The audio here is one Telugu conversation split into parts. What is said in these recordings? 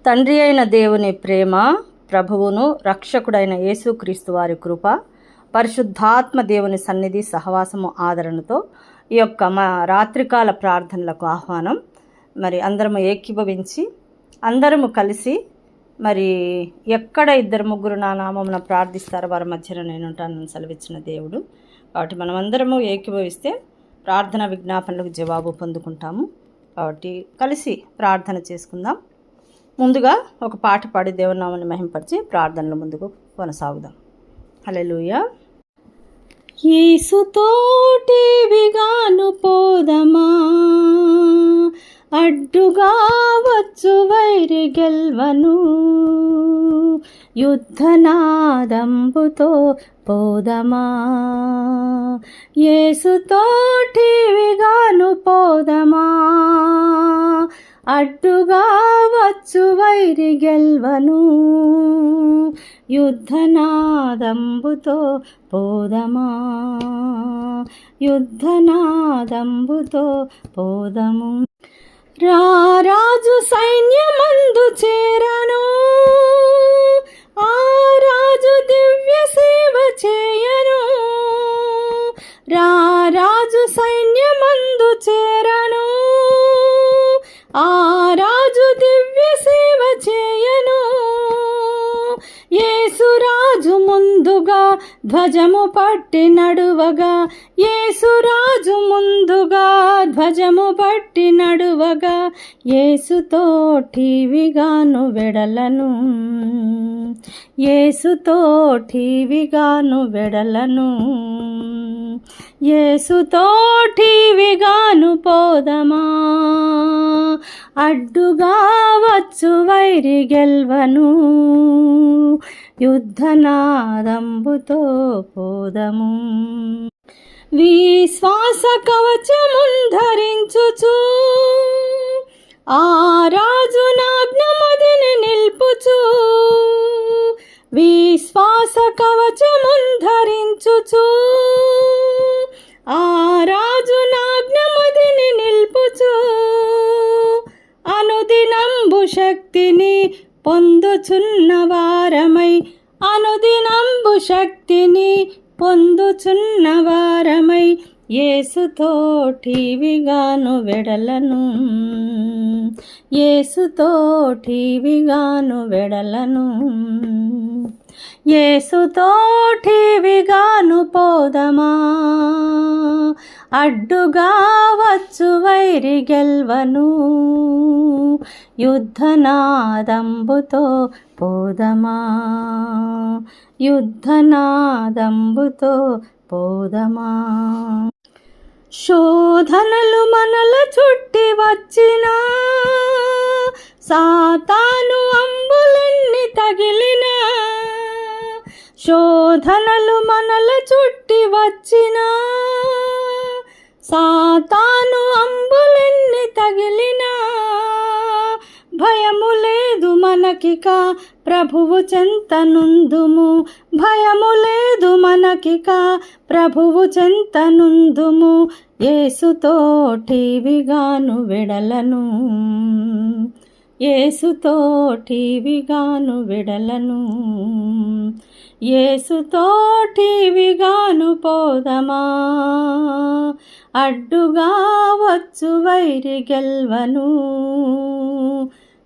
తండ్రి అయిన దేవుని ప్రేమ, ప్రభువును రక్షకుడైన యేసుక్రీస్తు వారి కృప, పరిశుద్ధాత్మ దేవుని సన్నిధి సహవాసము ఆదరణతో ఈ యొక్క మా రాత్రికాల ప్రార్థనలకు ఆహ్వానం. మరి అందరము ఏకీభవించి అందరము కలిసి మరి ఎక్కడ ఇద్దరు ముగ్గురు నా నామమున ప్రార్థిస్తారో వారి మధ్యన నేను ఉంటానని సెలవిచ్చిన దేవుడు. కాబట్టి మనమందరము ఏకీభవిస్తే ప్రార్థన విజ్ఞాపనలకు జవాబు పొందుకుంటాము. కాబట్టి కలిసి ప్రార్థన చేసుకుందాం. ముందుగా ఒక పాట పాడి దేవుని నామాన్ని మహింపరిచి ప్రార్థనలు ముందుకు కొనసాగుదాం. హల్లెలూయా. యేసుతోటి విగాను పోదమా, అడ్డుగా వచ్చు వైరి గెల్వను, యుద్ధనాదంబుతో పోదమా. యేసుతోటి విగాను పోదమా, అడ్డుగా వచ్చు వైరి గెల్వను, యుద్ధనాదంబుతో పోదమా, యుద్ధనాదంబుతో పోదము. రారాజు సైన్యమందు చేరను, ఆ రాజు దివ్య సేవ చేయను. రారాజు సైన్యమందు చేరను, ఆ రాజు దివ్య సేవ చేయను. యేసురాజు ముందుగా ధ్వజము పట్టి నడువగా, యేసురాజు ముందుగా ధ్వజము పట్టి నడువగా, యేసుతోటి విగాను వెడలను, యేసుతోటి విగాను వెడలను. యేసుతోటి విగాను పోదమా, అడ్డుగా వచ్చు వైరి గెల్వను, యుద్ధనాదంబుతో పోదము. విశ్వాస కవచమున్ ధరించుచు, ఆ రాజు నాజ్ఞమదిని నిల్పుచు. విశ్వాస కవచమున్ ధరించుచు, ఆ రాజు నాజ్ఞమదిని నిల్పుచు. అనుదినంబు శక్తిని పొందుచున్న వారమై, అనుదినంబు శక్తిని పొందుచున్న వారమై, యేసుతోటి విగాను వెడలను, యేసుతోటి విగాను వెడలను. యేసుతోటి విగాను పోదమా, అడ్డుగా వచ్చు వైరి గెల్వను, యుద్ధనాదంబుతో పోదమా, యుద్ధనాదంబుతో పోదమా. శోధనలు మనల చుట్టి వచ్చినా, సాతాను అంబులెన్ని తగిలినా. శోధనలు మనల చుట్టి వచ్చినా, సాతాను అంబులెన్ని తగిలినా. భయము లేదు మనకిక ప్రభువు చెంతనుందుము, భయము లేదు మనకిక ప్రభువు చెంతనుందుము. యేసుతోటి విగాను వెడలను, యేసుతోటి విగాను వెడలను. యేసుతోటి విగాను పోదమా, అడ్డుగా వచ్చు వైరి గెల్వను,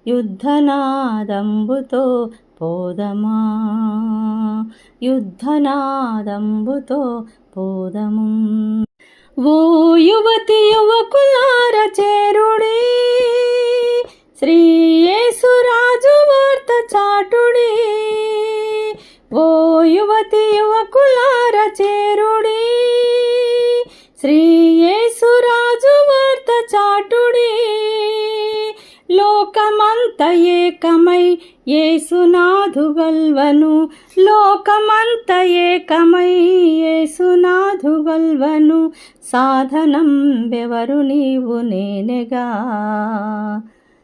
యుద్ధనాదంబుతో పోదమా, యుద్ధనాదంబుతో పోదము. ఓ యువతి యువకులార చేరుడి, శ్రీ యేసురాజు వార్త చాటుడి. ఓ యువతి యువకులార చేరుడి, శ్రీ యేసురాజు వార్త చాటుడి. లోకమంత ఏకమై యేసునాథు గల్వను, లోకమంత ఏకమై యేసునాథు గల్వను. సాధనం బెవరు నీవు నేనెగా,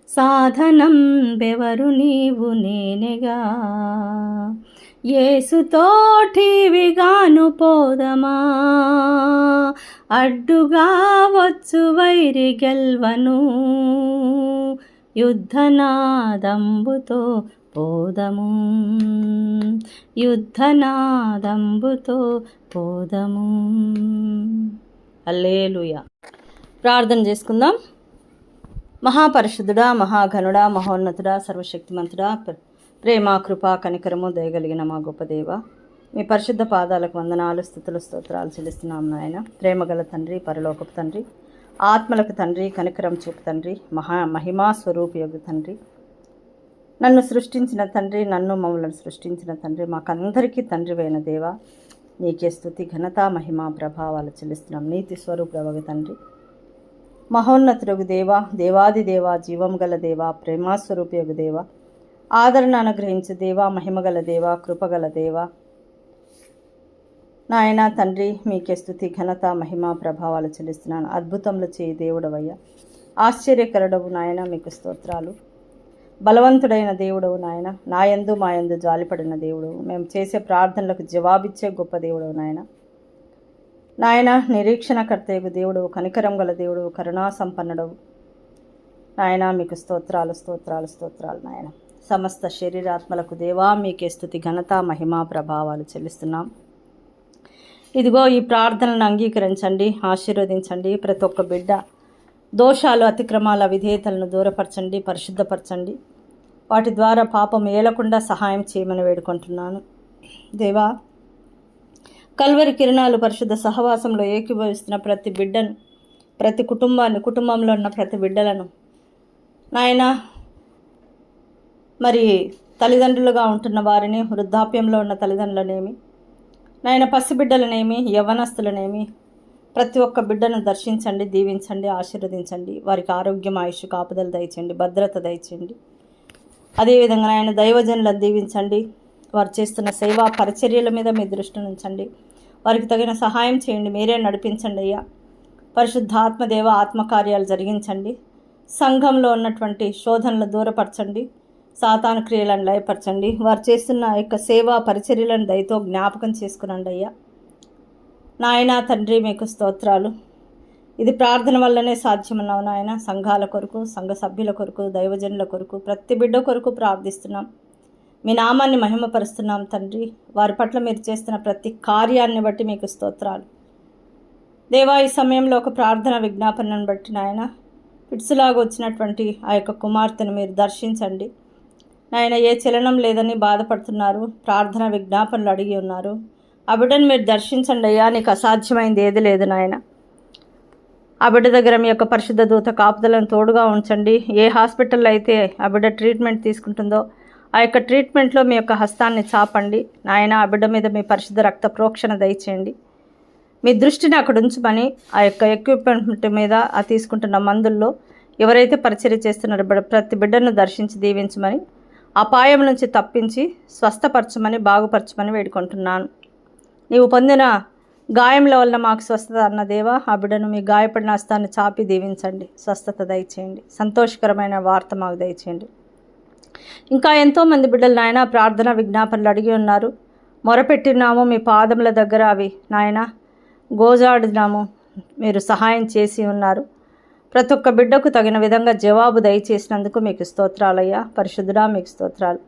సాధనం బెవరు నీవు నేనెగా. యేసుతోటి విగాను పోదమా, అడ్డుగా వచ్చు వైరి గెల్వను, యుద్ధనాదంబుతో పోదము, యుద్ధనాదంబుతో పోదము. హల్లెలూయా. ప్రార్థన చేసుకుందాం. మహాపరిశుద్ధుడా, మహాఘనుడా, మహోన్నతుడా, సర్వశక్తిమంతుడా, ప్రేమ, కృప, కనికరము, దయగలిగిన మా గొప్ప దేవ, మీ పరిశుద్ధ పాదాలకు వందనాలు, స్తుతులు, స్తోత్రాలు చెల్లిస్తున్నాం నాయన. ప్రేమగల తండ్రి, పరలోకపు తండ్రి, ఆత్మలకు తండ్రి, కనికరం చూపు తండ్రి, మహిమా స్వరూపయోగు తండ్రి, నన్ను సృష్టించిన తండ్రి, నన్ను మమ్మల్ని సృష్టించిన తండ్రి, మాకందరికీ తండ్రివైన దేవ, నీకే స్తుతి, ఘనత, మహిమ, ప్రభావాలు చెల్లిస్తున్నాం. నీతి స్వరూపయోగు తండ్రి, మహోన్నతుడు దేవ, దేవాది దేవ, జీవం గల దేవ, ప్రేమాస్వరూపయోగు దేవ, ఆదరణ అనుగ్రహించు దేవ, మహిమగల దేవ, కృపగల దేవ, నాయన తండ్రి, మీకే స్తుతి, ఘనత, మహిమ, ప్రభావాలు చెల్లిస్తున్నాను. అద్భుతములు చేయి దేవుడవయ్యా, ఆశ్చర్యకరుడవు నాయన, మీకు స్తోత్రాలు. బలవంతుడైన దేవుడవు నాయన, నాయందు మాయందు జాలిపడిన దేవుడు, మేము చేసే ప్రార్థనలకు జవాబిచ్చే గొప్ప దేవుడవు నాయన. నాయన, నిరీక్షణకర్తయగు దేవుడు, కనికరం గల దేవుడు, కరుణా సంపన్నుడవు నాయన, మీకు స్తోత్రాలు, స్తోత్రాలు, స్తోత్రాలు నాయన. సమస్త శరీరాత్మలకు దేవా, మీకే స్తుతి, ఘనత, మహిమ, ప్రభావాలు చెల్లిస్తున్నాం. ఇదిగో ఈ ప్రార్థనలను అంగీకరించండి, ఆశీర్వదించండి. ప్రతి ఒక్క బిడ్డ దోషాలు, అతిక్రమాల, విధేయతలను దూరపరచండి, పరిశుద్ధపరచండి. వాటి ద్వారా పాపం ఏలకుండా సహాయం చేయమని వేడుకుంటున్నాను దేవా. కల్వరి కిరణాలు పరిశుద్ధ సహవాసంలో ఏకీభవిస్తున్న ప్రతి బిడ్డను, ప్రతి కుటుంబాన్ని, కుటుంబంలో ఉన్న ప్రతి బిడ్డలను నాయన, మరి తల్లిదండ్రులుగా ఉంటున్న వారిని, వృద్ధాప్యంలో ఉన్న తల్లిదండ్రులనేమి నాయన, పసిబిడ్డలనేమి, యవ్వనస్తులనేమి, ప్రతి ఒక్క బిడ్డను దర్శించండి, దీవించండి, ఆశీర్వదించండి. వారికి ఆరోగ్యం, ఆయుష్, కాపుదల దయచేయండి, భద్రత దయచేయండి. అదేవిధంగా నాయన, దైవజనులను దీవించండి. వారు చేస్తున్న సేవా పరిచర్యల మీద మీ దృష్టి ఉంచండి. వారికి తగిన సహాయం చేయండి, మీరే నడిపించండి అయ్యా. పరిశుద్ధాత్మదేవ ఆత్మకార్యాలు జరిగించండి. సంఘంలో ఉన్నటువంటి శోధనలు దూరపరచండి, సాతాను క్రియలను లయపరచండి. వారు చేస్తున్న యొక్క సేవా పరిచర్యలను దయతో జ్ఞాపకం చేసుకునండి అయ్యా. నాయన తండ్రి, మీకు స్తోత్రాలు. ఇది ప్రార్థన వల్లనే సాధ్యమన్నావు నాయన. సంఘాల కొరకు, సంఘ సభ్యుల కొరకు, దైవజనుల కొరకు, ప్రతి బిడ్డ కొరకు ప్రార్థిస్తున్నాం. మీ నామాన్ని మహిమపరుస్తున్నాం తండ్రి. వారి పట్ల మీరు చేస్తున్న ప్రతి కార్యాన్ని బట్టి మీకు స్తోత్రాలు దేవా. ఈ సమయంలో ఒక ప్రార్థన విజ్ఞాపనను బట్టి నాయన, పిట్సులాగా వచ్చినటువంటి ఆ యొక్క కుమార్తెను మీరు దర్శించండి నాయన. ఏ చలనం లేదని బాధపడుతున్నారు, ప్రార్థన విజ్ఞాపనలు అడిగి ఉన్నారు. ఆ బిడ్డను మీరు దర్శించండి అయ్యా. నీకు అసాధ్యమైంది ఏది లేదు నాయన. ఆ బిడ్డ దగ్గర మీ యొక్క పరిశుద్ధ దూత కాపుదలను తోడుగా ఉంచండి. ఏ హాస్పిటల్లో అయితే ఆ బిడ్డ ట్రీట్మెంట్ తీసుకుంటుందో ఆ యొక్క ట్రీట్మెంట్లో మీ యొక్క హస్తాన్ని చాపండి నాయన. ఆ బిడ్డ మీద మీ పరిశుద్ధ రక్త ప్రోక్షణ దయచేయండి. మీ దృష్టిని అక్కడ ఉంచమని ఆ యొక్క ఎక్విప్మెంట్ మీద, ఆ తీసుకుంటున్న మందుల్లో ఎవరైతే పరిచర్య చేస్తున్నారో ప్రతి బిడ్డను దర్శించి దీవించమని, అపాయం నుంచి తప్పించి స్వస్థపరచమని, బాగుపరచమని వేడుకుంటున్నాను. నీవు పొందిన గాయముల వల్ల మాకు స్వస్థత అన్న దేవా, ఆ బిడ్డను మీ గాయపడిన హస్తాన్ని చాపి దీవించండి, స్వస్థత దయచేయండి, సంతోషకరమైన వార్త మాకు దయచేయండి. ఇంకా ఎంతోమంది బిడ్డలు నాయన ప్రార్థన విజ్ఞాపనలు అడిగి ఉన్నారు. మొరపెట్టినాము మీ పాదముల దగ్గర, అవి నాయన గోజాడినాము, మీరు సహాయం చేసి ఉన్నారు. ప్రతి ఒక్క బిడ్డకు తగిన విధంగా జవాబు దయచేసినందుకు మీకు స్తోత్రాలయ్యా. పరిశుద్ధుడా, మీకు స్తోత్రాలు.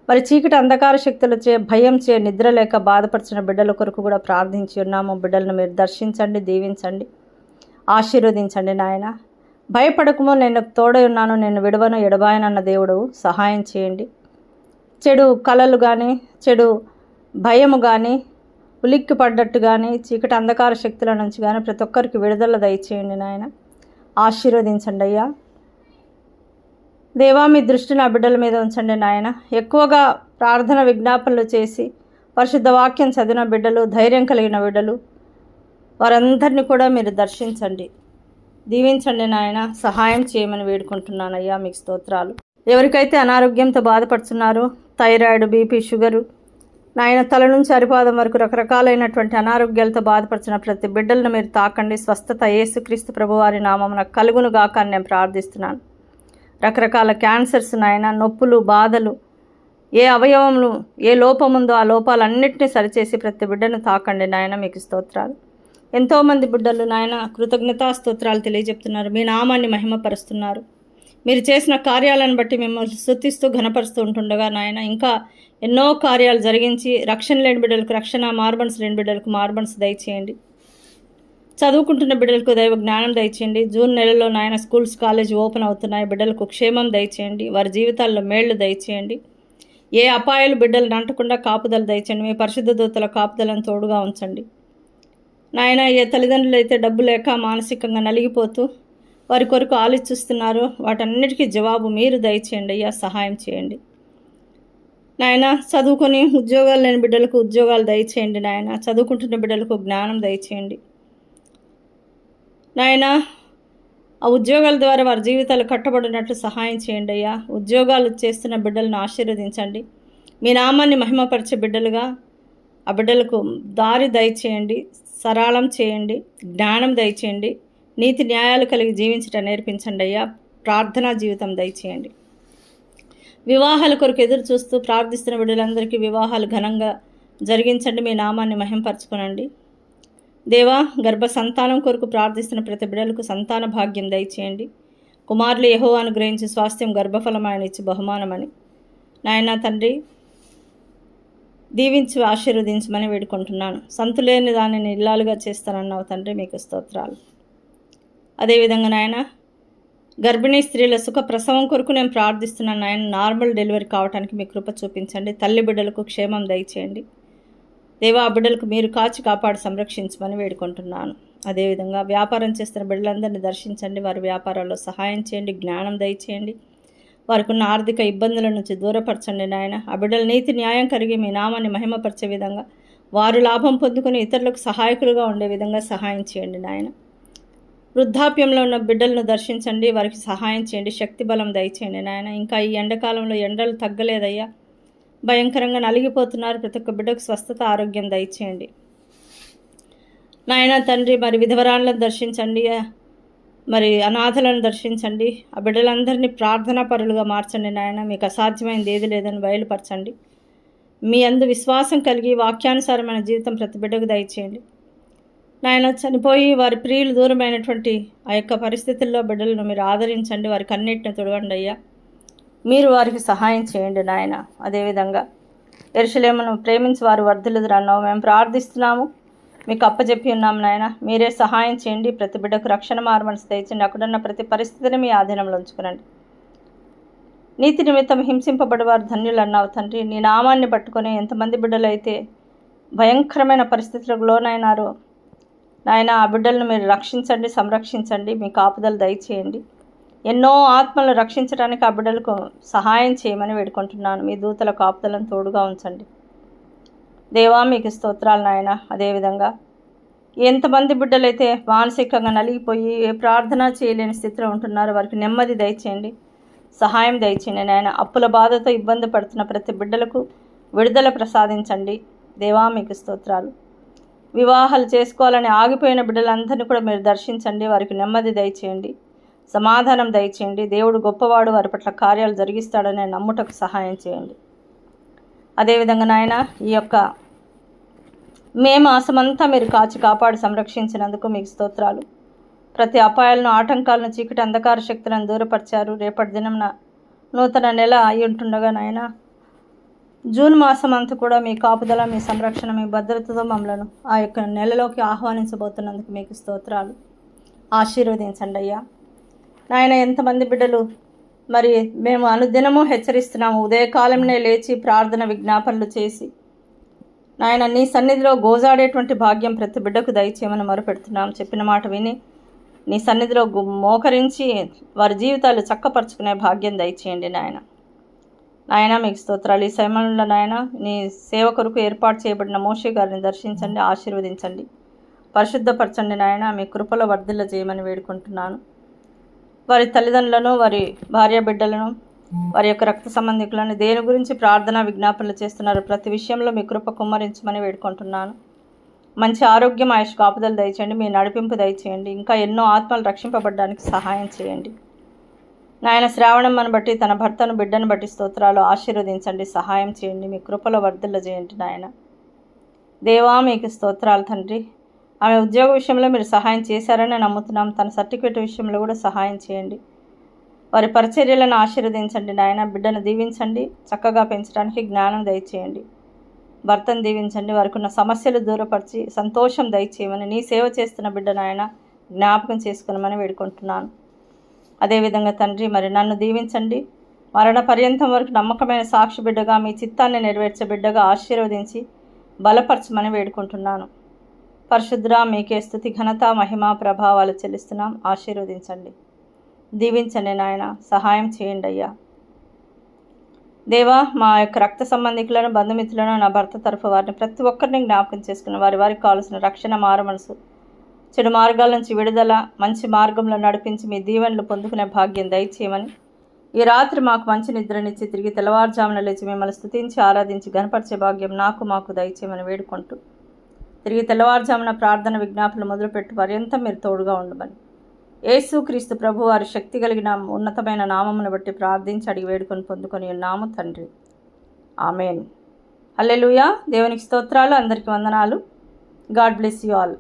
మరి చీకటి అంధకార శక్తులచే, భయం చే, నిద్ర లేక బాధపరిచిన బిడ్డల కొరకు కూడా ప్రార్థించి ఉన్నాము. బిడ్డలను మీరు దర్శించండి, దీవించండి, ఆశీర్వదించండి నాయన. భయపడకము, నేను తోడై ఉన్నాను, నేను విడవను, ఎడబాయనన్న దేవుడు సహాయం చేయండి. చెడు కలలు కానీ, చెడు భయము కానీ, ఉలిక్కి పడ్డట్టు కానీ, చీకటి అంధకార శక్తుల నుంచి కానీ ప్రతి ఒక్కరికి విడుదల దయచేయండి నాయన. ఆశీర్వదించండి అయ్యా. దేవా, మీ దృష్టిని ఆ బిడ్డల మీద ఉంచండి నాయన. ఎక్కువగా ప్రార్థన విజ్ఞాపనలు చేసి పరిశుద్ధ వాక్యం చదివిన బిడ్డలు, ధైర్యం కలిగిన బిడ్డలు, వారందరినీ కూడా మీరు దర్శించండి, దీవించండి నాయన. సహాయం చేయమని వేడుకుంటున్నానయ్యా. మీకు స్తోత్రాలు. ఎవరికైతే అనారోగ్యంతో బాధపడుతున్నారో, థైరాయిడ్, బీపీ, షుగరు నాయన, తల నుంచి అరిపాదం వరకు రకరకాలైనటువంటి అనారోగ్యాలతో బాధపడుతున్న ప్రతి బిడ్డలను మీరు తాకండి. స్వస్థత యేసుక్రీస్తు ప్రభువారి నామమున కలుగును గాక అని నేను ప్రార్థిస్తున్నాను. రకరకాల క్యాన్సర్స్ నాయన, నొప్పులు, బాధలు, ఏ అవయవములు ఏ లోపం ఉందో ఆ లోపాలన్నింటినీ సరిచేసి ప్రతి బిడ్డను తాకండి నాయన. మీకు స్తోత్రాలు. ఎంతోమంది బిడ్డలు నాయన కృతజ్ఞతా స్తోత్రాలు తెలియజెప్తున్నారు, మీ నామాన్ని మహిమపరుస్తున్నారు. మీరు చేసిన కార్యాలను బట్టి మిమ్మల్ని స్తుతిస్తూ ఘనపరుస్తూ ఉంటుండగా నాయన ఇంకా ఎన్నో కార్యాలు జరిగించి రక్షణ లేని బిడ్డలకు రక్షణ, మార్బన్స్ లేని బిడ్డలకు మార్బన్స్ దయచేయండి. చదువుకుంటున్న బిడ్డలకు దైవ జ్ఞానం దయచేయండి. జూన్ నెలలో నాయన స్కూల్స్, కాలేజ్ ఓపెన్ అవుతున్నాయి. బిడ్డలకు క్షేమం దయచేయండి. వారి జీవితాల్లో మేళ్లు దయచేయండి. ఏ అపాయాలు బిడ్డలు అంటకుండా కాపుదల దయచేయండి. మీ పరిశుద్ధ దూతల కాపుదలను తోడుగా ఉంచండి నాయన. ఏ తల్లిదండ్రులు అయితే డబ్బు లేక మానసికంగా నలిగిపోతూ వారి కొరకు ఆలోచిస్తున్నారో వాటన్నిటికీ జవాబు మీరు దయచేయండి అయ్యా, సహాయం చేయండి నాయన. చదువుకొని ఉద్యోగాలు లేని బిడ్డలకు ఉద్యోగాలు దయచేయండి నాయన. చదువుకుంటున్న బిడ్డలకు జ్ఞానం దయచేయండి నాయన. ఆ ఉద్యోగాల ద్వారా వారి జీవితాలు కట్టబడినట్లు సహాయం చేయండి అయ్యా. ఉద్యోగాలు చేస్తున్న బిడ్డలను ఆశీర్వదించండి. మీ నామాన్ని మహిమపరిచే బిడ్డలుగా ఆ బిడ్డలకు దారి దయచేయండి, సరళం చేయండి, జ్ఞానం దయచేయండి, నీతి న్యాయాలు కలిగి జీవించటం నేర్పించండి అయ్యా. ప్రార్థనా జీవితం దయచేయండి. వివాహాల కొరకు ఎదురు చూస్తూ ప్రార్థిస్తున్న బిడ్డలందరికీ వివాహాలు ఘనంగా జరిగించండి. మీ నామాన్ని మహింపరచుకోనండి దేవా. గర్భ సంతానం కొరకు ప్రార్థిస్తున్న ప్రతి బిడ్డలకు సంతాన భాగ్యం దయచేయండి. కుమారులు యెహోవా అనుగ్రహించి స్వాస్థ్యం గర్భఫలం ఆయన ఇచ్చి బహుమానమని నాయన తండ్రి దీవించి ఆశీర్వదించమని వేడుకుంటున్నాను. సంతులేని దానిని ఇల్లాలుగా చేస్తానన్నావు తండ్రి, మీకు స్తోత్రాలు. అదేవిధంగా నాయన గర్భిణీ స్త్రీల సుఖ ప్రసవం కొరకు నేను ప్రార్థిస్తున్నాను నాయన. నార్మల్ డెలివరీ కావడానికి మీ కృప చూపించండి. తల్లి బిడ్డలకు క్షేమం దయచేయండి దేవా. ఆ బిడ్డలకు మీరు కాచి కాపాడి సంరక్షించమని వేడుకుంటున్నాను. అదేవిధంగా వ్యాపారం చేస్తున్న బిడ్డలందరినీ దర్శించండి. వారి వ్యాపారాల్లో సహాయం చేయండి, జ్ఞానం దయచేయండి. వారికి ఉన్న ఆర్థిక ఇబ్బందుల నుంచి దూరపరచండి నాయన. ఆ బిడ్డల నీతి న్యాయం కలిగి మీ నామాన్ని మహిమపరిచే విధంగా వారు లాభం పొందుకొని ఇతరులకు సహాయకులుగా ఉండే విధంగా సహాయం చేయండి నాయన. వృద్ధాప్యంలో ఉన్న బిడ్డలను దర్శించండి, వారికి సహాయం చేయండి, శక్తి బలం దయచేయండి నాయన. ఇంకా ఈ ఎండాకాలంలో ఎండలు తగ్గలేదయ్యా, భయంకరంగా నలిగిపోతున్నారు. ప్రతి ఒక్క బిడ్డకు స్వస్థత, ఆరోగ్యం దయచేయండి నాయన తండ్రి. మరి విధవరాలను దర్శించండి, మరి అనాథలను దర్శించండి. ఆ బిడ్డలందరినీ ప్రార్థనా పరులుగా మార్చండి నాయన. మీకు అసాధ్యమైనది ఏది లేదని బయలుపరచండి. మీ అందు విశ్వాసం కలిగి వాక్యానుసారమైన జీవితం ప్రతి బిడ్డకు దయచేయండి నాయన. చనిపోయి వారి ప్రియులు దూరమైనటువంటి ఆ యొక్క పరిస్థితుల్లో బిడ్డలను మీరు ఆదరించండి. వారికి అన్నిటిని తొడగండి అయ్యా. మీరు వారికి సహాయం చేయండి నాయన. అదేవిధంగా యెరూషలేమును ప్రేమించి వారు వర్ధిల్లుదురన్నావు. మేము ప్రార్థిస్తున్నాము, మీకు అప్పచెప్పి ఉన్నాము నాయన. మీరే సహాయం చేయండి. ప్రతి బిడ్డకు రక్షణ మార్మల్స్ దయచండి. అక్కడున్న ప్రతి పరిస్థితిని మీ ఆధీనంలో ఉంచుకునండి. నీతి నిమిత్తం హింసింపబడి వారు ధన్యులు అన్నావు తండ్రి. నీ నామాన్ని పట్టుకొని ఎంతమంది బిడ్డలు అయితే భయంకరమైన పరిస్థితులకు లోనైనారో నాయన, ఆ బిడ్డలను మీరు రక్షించండి, సంరక్షించండి, మీ కాపుదలు దయచేయండి. ఎన్నో ఆత్మలను రక్షించడానికి ఆ బిడ్డలకు సహాయం చేయమని వేడుకుంటున్నాను. మీ దూతల కాపుదలను తోడుగా ఉంచండి దేవా. మీకు స్తోత్రాలు నాయన. అదేవిధంగా ఎంతమంది బిడ్డలైతే మానసికంగా నలిగిపోయి ఏ ప్రార్థన చేయలేని స్థితిలో ఉంటున్నారో వారికి నెమ్మది దయచేయండి, సహాయం దయచేయండి నాయన. అప్పుల బాధతో ఇబ్బంది పడుతున్న ప్రతి బిడ్డలకు విడుదల ప్రసాదించండి దేవా. మీకు స్తోత్రాలు. వివాహాలు చేసుకోవాలని ఆగిపోయిన బిడ్డలందరినీ కూడా మీరు దర్శించండి. వారికి నెమ్మది దయచేయండి, సమాధానం దయచేయండి. దేవుడు గొప్పవాడు, వారి పట్ల కార్యాలు జరిగిస్తాడని నమ్ముటకు సహాయం చేయండి. అదేవిధంగా నాయన ఈ యొక్క మే మాసమంతా మీరు కాచి కాపాడి సంరక్షించినందుకు మీకు స్తోత్రాలు. ప్రతి అపాయాలను, ఆటంకాలను, చీకటి అంధకార శక్తులను దూరపరిచారు. రేపటి దినంన నూతన నెల అయి ఉంటుండగా నాయన జూన్ మాసం అంతా కూడా మీ కాపుదల, మీ సంరక్షణ, మీ భద్రతతో మమ్మలను ఆ యొక్క నెలలోకి ఆహ్వానించబోతున్నందుకు మీకు స్తోత్రాలు. ఆశీర్వదించండి అయ్యా నాయన. ఎంతమంది బిడ్డలు మరి మేము అనుదినము హెచ్చరిస్తున్నాము, ఉదయకాలంనే లేచి ప్రార్థన విజ్ఞాపనలు చేసి నాయన నీ సన్నిధిలో గోజాడేటువంటి భాగ్యం ప్రతి బిడ్డకు దయచేయమని మొరపెడుతున్నాం. చెప్పిన మాట విని నీ సన్నిధిలో మోకరించి వారి జీవితాలు చక్కపరుచుకునే భాగ్యం దయచేయండి నాయన. నాయన మీకు స్తోత్రాలు. ఈ సమయంలో నాయన నీ సేవ కొరకు ఏర్పాటు చేయబడిన మోషే గారిని దర్శించండి, ఆశీర్వదించండి, పరిశుద్ధపరచండి నాయన. మీ కృపలో వర్ధిల్ల చేయమని వేడుకుంటున్నాను. వారి తల్లిదండ్రులను, వారి భార్య బిడ్డలను, వారి యొక్క రక్త సంబంధికులను దేని గురించి ప్రార్థన విజ్ఞాపనలు చేస్తున్నారు ప్రతి విషయంలో మీ కృప కుమ్మరించమని వేడుకుంటున్నాను. మంచి ఆరోగ్యం, ఆయుష్ కాపుదలు దయచేయండి, మీ నడిపింపు దయచేయండి. ఇంకా ఎన్నో ఆత్మలు రక్షింపబడడానికి సహాయం చేయండి నాయన. శ్రావణమ్మను బట్టి, తన భర్తను, బిడ్డను బట్టి స్తోత్రాలు. ఆశీర్వదించండి, సహాయం చేయండి, మీ కృపలో వర్ధిల్ల చేయండి నాయన. దేవా మీకు స్తోత్రాలు తండ్రి. ఆమె ఉద్యోగ విషయంలో మీరు సహాయం చేశారని నమ్ముతున్నాం. తన సర్టిఫికేట్ విషయంలో కూడా సహాయం చేయండి వారి పరిచర్యలను ఆశీర్వదించండి నాయన. బిడ్డను దీవించండి, చక్కగా పెంచడానికి జ్ఞానం దయచేయండి. భర్తను దీవించండి, వారికి ఉన్న సమస్యలు దూరపరిచి సంతోషం దయచేయమని నీ సేవ చేస్తున్న బిడ్డ నాయన జ్ఞాపకం చేసుకున్నామని వేడుకుంటున్నాను. అదేవిధంగా తండ్రి మరి నన్ను దీవించండి, మరణ పర్యంతం వరకు నమ్మకమైన సాక్షి బిడ్డగా మీ చిత్తాన్ని నెరవేర్చే బిడ్డగా ఆశీర్వదించి బలపరచమని వేడుకుంటున్నాను. పరిశుద్ధుడా, మీకే స్తుతి ఘనత మహిమ ప్రభావాలు చెల్లిస్తున్నాం. ఆశీర్వదించండి, దీవించండి నాయన, సహాయం చేయండి అయ్యా. దేవా, మా యొక్క రక్త సంబంధికులను, బంధుమిత్రులను, నా భర్త తరఫు వారిని ప్రతి ఒక్కరిని జ్ఞాపకం చేసుకుని వారికి కావాల్సిన రక్షణ, మారు మనసు, చెడు మార్గాల నుంచి విడుదల, మంచి మార్గంలో నడిపించి మీ దీవెనలు పొందుకునే భాగ్యం దయచేయమని, ఈ రాత్రి మాకు మంచి నిద్రనిచ్చి తిరిగి తెల్లవారుజామున లేచి మిమ్మల్ని స్తుతించి ఆరాధించి గణపరిచే భాగ్యం మాకు దయచేయమని వేడుకుంటూ తిరిగి తెల్లవారుజామున ప్రార్థన విజ్ఞాపనలు మొదలుపెట్టు పర్యంతం మీరు తోడుగా ఉండమని యేసుక్రీస్తు ప్రభు వారి శక్తి కలిగిన ఉన్నతమైన నామమును బట్టి ప్రార్థించి అడిగి వేడుకొని పొందుకొని ఉన్నాము తండ్రి. ఆమెన్. హల్లెలూయా. దేవునికి స్తోత్రాలు. అందరికీ వందనాలు. God bless you all.